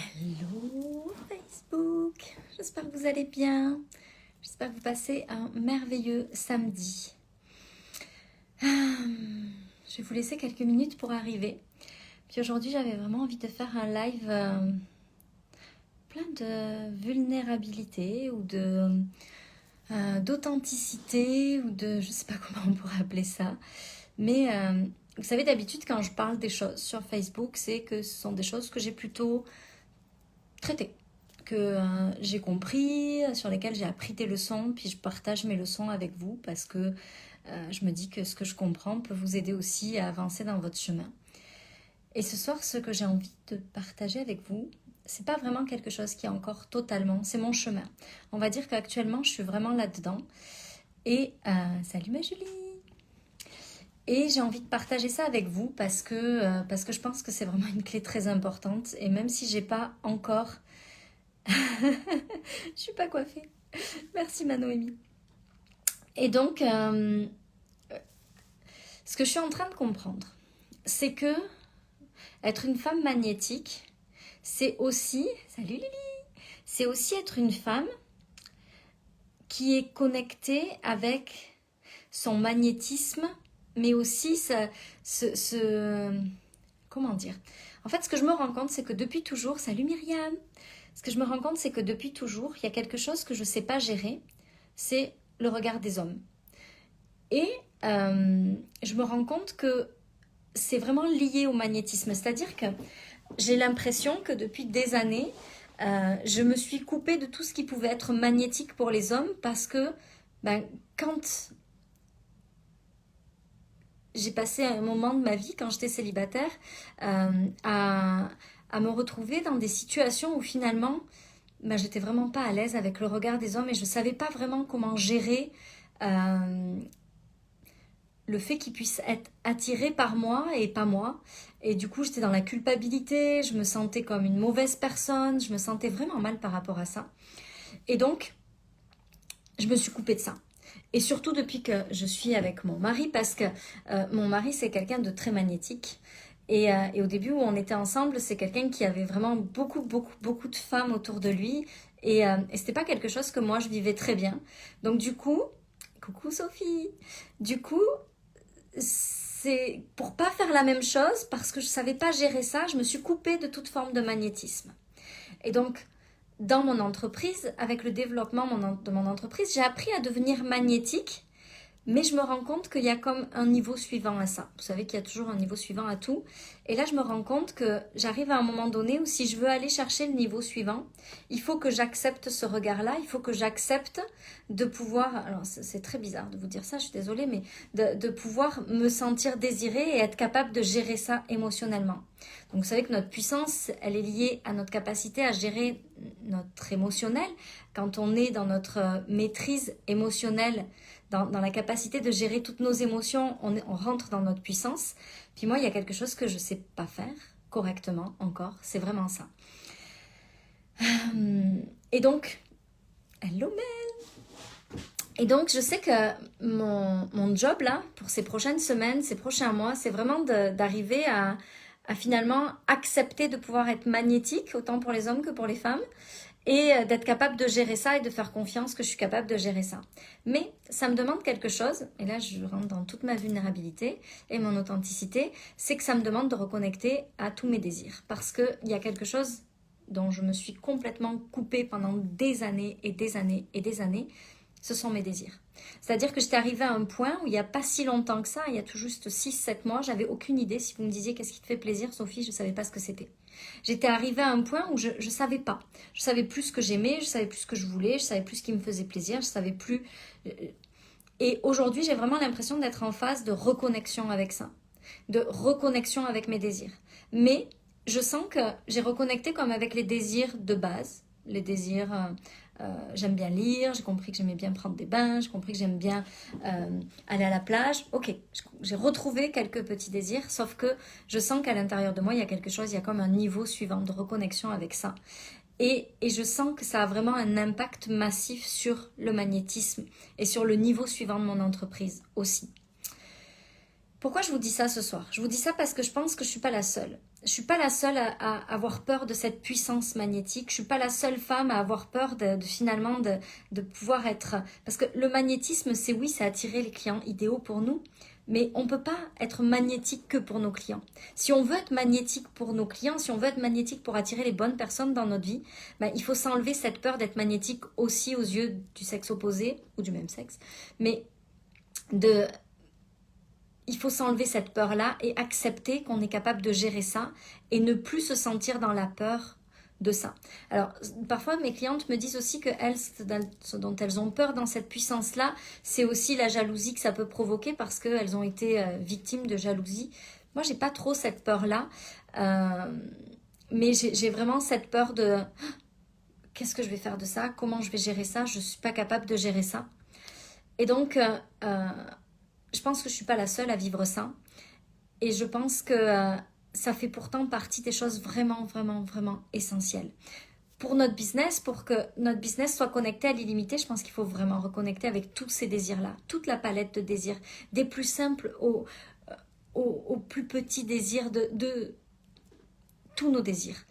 Hello Facebook, j'espère que vous allez bien, j'espère que vous passez un merveilleux samedi. Je vais vous laisser quelques minutes pour arriver. Puis aujourd'hui j'avais vraiment envie de faire un live plein de vulnérabilité ou d'authenticité ou de, je sais pas comment on pourrait appeler ça. Mais vous savez, d'habitude quand je parle des choses sur Facebook, c'est que ce sont des choses que j'ai plutôt traitées, que j'ai compris, sur lesquelles j'ai appris des leçons, puis je partage mes leçons avec vous parce que je me dis que ce que je comprends peut vous aider aussi à avancer dans votre chemin. Et ce soir, ce que j'ai envie de partager avec vous, c'est pas vraiment quelque chose qui est encore totalement, c'est mon chemin. On va dire qu'actuellement, je suis vraiment là-dedans. Et salut ma Julie! Et j'ai envie de partager ça avec vous parce que je pense que c'est vraiment une clé très importante. Et même si j'ai pas encore... je suis pas coiffée. Merci ma Noémie. Et donc, ce que je suis en train de comprendre, c'est que être une femme magnétique, c'est aussi... Salut Lily! C'est aussi être une femme qui est connectée avec son magnétisme, mais aussi comment dire? En fait, ce que je me rends compte, c'est que depuis toujours... Salut Myriam! Ce que je me rends compte, c'est que depuis toujours, il y a quelque chose que je ne sais pas gérer, c'est le regard des hommes. Et je me rends compte que c'est vraiment lié au magnétisme. C'est-à-dire que j'ai l'impression que depuis des années, je me suis coupée de tout ce qui pouvait être magnétique pour les hommes parce que quand j'ai passé un moment de ma vie, quand j'étais célibataire, à me retrouver dans des situations où finalement, j'étais vraiment pas à l'aise avec le regard des hommes et je savais pas vraiment comment gérer le fait qu'ils puissent être attirés par moi et pas moi. Et du coup, j'étais dans la culpabilité, je me sentais comme une mauvaise personne, je me sentais vraiment mal par rapport à ça. Et donc, je me suis coupée de ça. Et surtout depuis que je suis avec mon mari, parce que mon mari, c'est quelqu'un de très magnétique. Et au début où on était ensemble, c'est quelqu'un qui avait vraiment beaucoup de femmes autour de lui. Et c'était pas quelque chose que moi, je vivais très bien. Donc du coup, coucou Sophie, du coup, c'est pour pas faire la même chose, parce que je savais pas gérer ça, je me suis coupée de toute forme de magnétisme. Et donc, dans mon entreprise, avec le développement de mon entreprise, j'ai appris à devenir magnétique, mais je me rends compte qu'il y a comme un niveau suivant à ça. Vous savez qu'il y a toujours un niveau suivant à tout. Et là, je me rends compte que j'arrive à un moment donné où si je veux aller chercher le niveau suivant, il faut que j'accepte ce regard-là, il faut que j'accepte de pouvoir... Alors, c'est très bizarre de vous dire ça, je suis désolée, mais de pouvoir me sentir désirée et être capable de gérer ça émotionnellement. Donc, vous savez que notre puissance, elle est liée à notre capacité à gérer notre émotionnel. Quand on est dans notre maîtrise émotionnelle, dans la capacité de gérer toutes nos émotions, on rentre dans notre puissance. Puis moi, il y a quelque chose que je ne sais pas faire correctement encore. C'est vraiment ça. Et donc, hello Mel! Et donc, je sais que mon job là, pour ces prochaines semaines, ces prochains mois, c'est vraiment d'arriver à finalement accepter de pouvoir être magnétique, autant pour les hommes que pour les femmes, et d'être capable de gérer ça et de faire confiance que je suis capable de gérer ça. Mais ça me demande quelque chose, et là je rentre dans toute ma vulnérabilité et mon authenticité, c'est que ça me demande de reconnecter à tous mes désirs. Parce qu'il y a quelque chose dont je me suis complètement coupée pendant des années et des années et des années, ce sont mes désirs. C'est-à-dire que j'étais arrivée à un point où il n'y a pas si longtemps que ça, il y a tout juste 6-7 mois, j'avais aucune idée. Si vous me disiez qu'est-ce qui te fait plaisir, Sophie, je ne savais pas ce que c'était. J'étais arrivée à un point où je ne savais pas. Je savais plus ce que j'aimais, je savais plus ce que je voulais, je savais plus ce qui me faisait plaisir, je savais plus... Et aujourd'hui, j'ai vraiment l'impression d'être en phase de reconnexion avec ça, de reconnexion avec mes désirs. Mais je sens que j'ai reconnecté comme avec les désirs de base, les désirs... j'aime bien lire, j'ai compris que j'aimais bien prendre des bains, j'ai compris que j'aime bien aller à la plage. Ok, j'ai retrouvé quelques petits désirs, sauf que je sens qu'à l'intérieur de moi, il y a quelque chose, il y a comme un niveau suivant de reconnexion avec ça. Et je sens que ça a vraiment un impact massif sur le magnétisme et sur le niveau suivant de mon entreprise aussi. Pourquoi je vous dis ça ce soir? Je vous dis ça parce que je pense que je ne suis pas la seule. je suis pas la seule à avoir peur de cette puissance magnétique. Je suis pas la seule femme à avoir peur finalement de pouvoir être... Parce que le magnétisme, c'est oui, c'est attirer les clients idéaux pour nous, mais on peut pas être magnétique que pour nos clients. Si on veut être magnétique pour nos clients, si on veut être magnétique pour attirer les bonnes personnes dans notre vie, ben, il faut s'enlever cette peur d'être magnétique aussi aux yeux du sexe opposé ou du même sexe. Mais il faut s'enlever cette peur-là et accepter qu'on est capable de gérer ça et ne plus se sentir dans la peur de ça. Alors, parfois, mes clientes me disent aussi que elles, ce dont elles ont peur dans cette puissance-là, c'est aussi la jalousie que ça peut provoquer parce qu'elles ont été victimes de jalousie. Moi, j'ai pas trop cette peur-là, mais j'ai vraiment cette peur de qu'est-ce que je vais faire de ça? Comment je vais gérer ça? Je suis pas capable de gérer ça. Et donc, je pense que je suis pas la seule à vivre ça. Et je pense que ça fait pourtant partie des choses vraiment, vraiment, vraiment essentielles. Pour notre business, pour que notre business soit connecté à l'illimité, je pense qu'il faut vraiment reconnecter avec tous ces désirs-là, toute la palette de désirs, des plus simples aux plus petits désirs de tous nos désirs.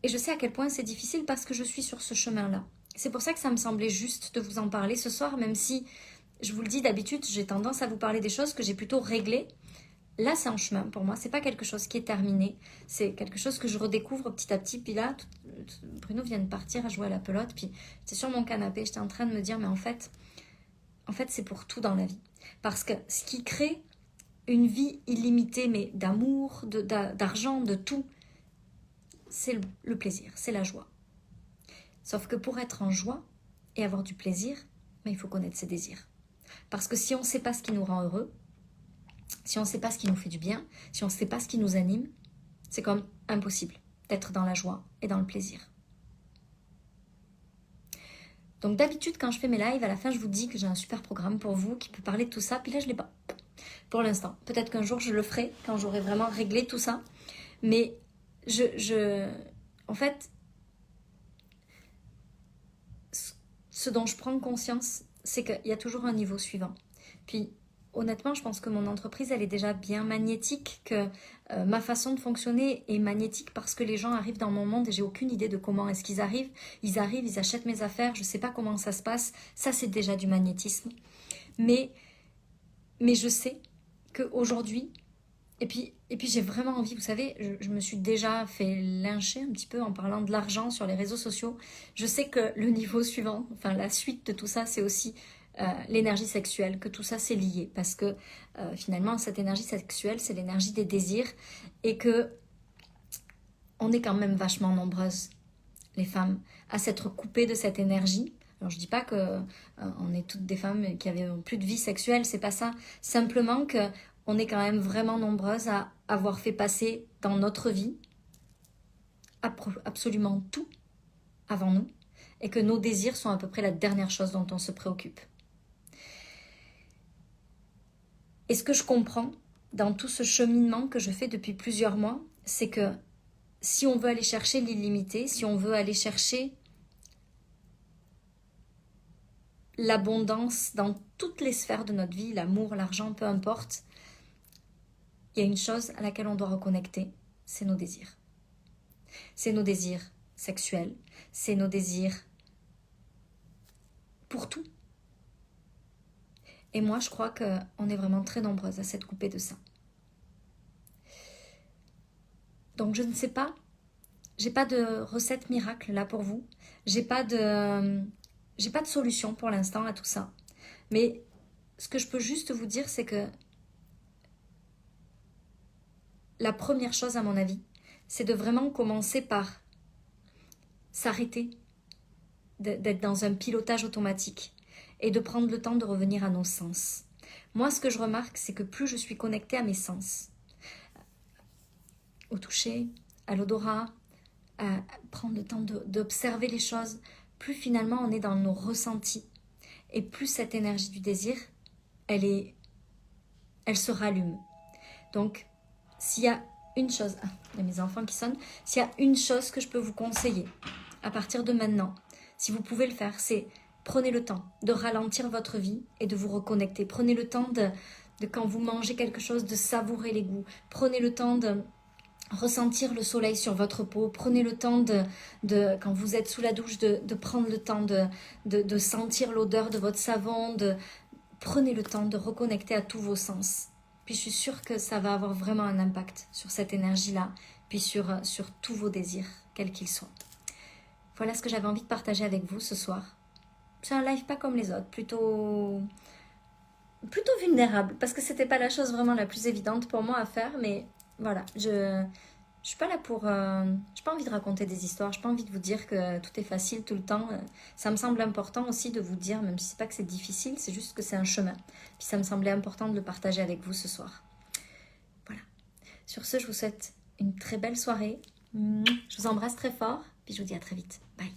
Et je sais à quel point c'est difficile parce que je suis sur ce chemin-là. C'est pour ça que ça me semblait juste de vous en parler ce soir, même si, je vous le dis d'habitude, j'ai tendance à vous parler des choses que j'ai plutôt réglées. Là, c'est en chemin pour moi. C'est pas quelque chose qui est terminé. C'est quelque chose que je redécouvre petit à petit. Puis là, Bruno vient de partir à jouer à la pelote. Puis j'étais sur mon canapé. J'étais en train de me dire, mais en fait, c'est pour tout dans la vie. Parce que ce qui crée une vie illimitée, mais d'amour, d'argent, de tout, c'est le plaisir, c'est la joie. Sauf que pour être en joie et avoir du plaisir, mais il faut connaître ses désirs. Parce que si on ne sait pas ce qui nous rend heureux, si on ne sait pas ce qui nous fait du bien, si on ne sait pas ce qui nous anime, c'est comme impossible d'être dans la joie et dans le plaisir. Donc d'habitude, quand je fais mes lives, à la fin, je vous dis que j'ai un super programme pour vous qui peut parler de tout ça. Puis là, je ne l'ai pas pour l'instant. Peut-être qu'un jour, je le ferai quand j'aurai vraiment réglé tout ça. Mais en fait, ce dont je prends conscience, c'est qu'il y a toujours un niveau suivant. Puis, honnêtement, je pense que mon entreprise, elle est déjà bien magnétique, que ma façon de fonctionner est magnétique parce que les gens arrivent dans mon monde et j'ai aucune idée de comment est-ce qu'ils arrivent. Ils arrivent, ils achètent mes affaires, je ne sais pas comment ça se passe. Ça, c'est déjà du magnétisme. Mais je sais qu'aujourd'hui, et puis j'ai vraiment envie, vous savez, je me suis déjà fait lyncher un petit peu en parlant de l'argent sur les réseaux sociaux. Je sais que le niveau suivant, enfin la suite de tout ça, c'est aussi l'énergie sexuelle, que tout ça c'est lié. Parce que finalement, cette énergie sexuelle, c'est l'énergie des désirs et que on est quand même vachement nombreuses, les femmes, à s'être coupées de cette énergie. Alors je dis pas que on est toutes des femmes qui avaient plus de vie sexuelle, c'est pas ça. Simplement que on est quand même vraiment nombreuses à avoir fait passer dans notre vie absolument tout avant nous et que nos désirs sont à peu près la dernière chose dont on se préoccupe. Et ce que je comprends dans tout ce cheminement que je fais depuis plusieurs mois, c'est que si on veut aller chercher l'illimité, si on veut aller chercher l'abondance dans toutes les sphères de notre vie, l'amour, l'argent, peu importe, il y a une chose à laquelle on doit reconnecter, c'est nos désirs. C'est nos désirs sexuels, c'est nos désirs pour tout. Et moi, je crois qu'on est vraiment très nombreuses à s'être coupées de ça. Donc, je ne sais pas, j'ai pas de recette miracle là pour vous. J'ai pas de solution pour l'instant à tout ça. Mais ce que je peux juste vous dire, c'est que la première chose, à mon avis, c'est de vraiment commencer par s'arrêter d'être dans un pilotage automatique et de prendre le temps de revenir à nos sens. Moi, ce que je remarque, c'est que plus je suis connectée à mes sens, au toucher, à l'odorat, à prendre le temps d'observer les choses, plus finalement on est dans nos ressentis et plus cette énergie du désir, elle se rallume. Donc, s'il y a une chose, il y a mes enfants qui sonnent, s'il y a une chose que je peux vous conseiller à partir de maintenant, si vous pouvez le faire, c'est prenez le temps de ralentir votre vie et de vous reconnecter. Prenez le temps de quand vous mangez quelque chose, de savourer les goûts. Prenez le temps ressentir le soleil sur votre peau. Prenez le temps quand vous êtes sous la douche, de prendre le temps de sentir l'odeur de votre savon. Prenez le temps de reconnecter à tous vos sens. Puis je suis sûre que ça va avoir vraiment un impact sur cette énergie-là, puis sur tous vos désirs, quels qu'ils soient. Voilà ce que j'avais envie de partager avec vous ce soir. C'est un live pas comme les autres, plutôt vulnérable, parce que c'était pas la chose vraiment la plus évidente pour moi à faire, mais voilà, je suis pas là pour... j'ai pas envie de raconter des histoires, j'ai pas envie de vous dire que tout est facile tout le temps. Ça me semble important aussi de vous dire, même si c'est pas que c'est difficile, c'est juste que c'est un chemin. Puis ça me semblait important de le partager avec vous ce soir. Voilà. Sur ce, je vous souhaite une très belle soirée. Je vous embrasse très fort, puis je vous dis à très vite. Bye.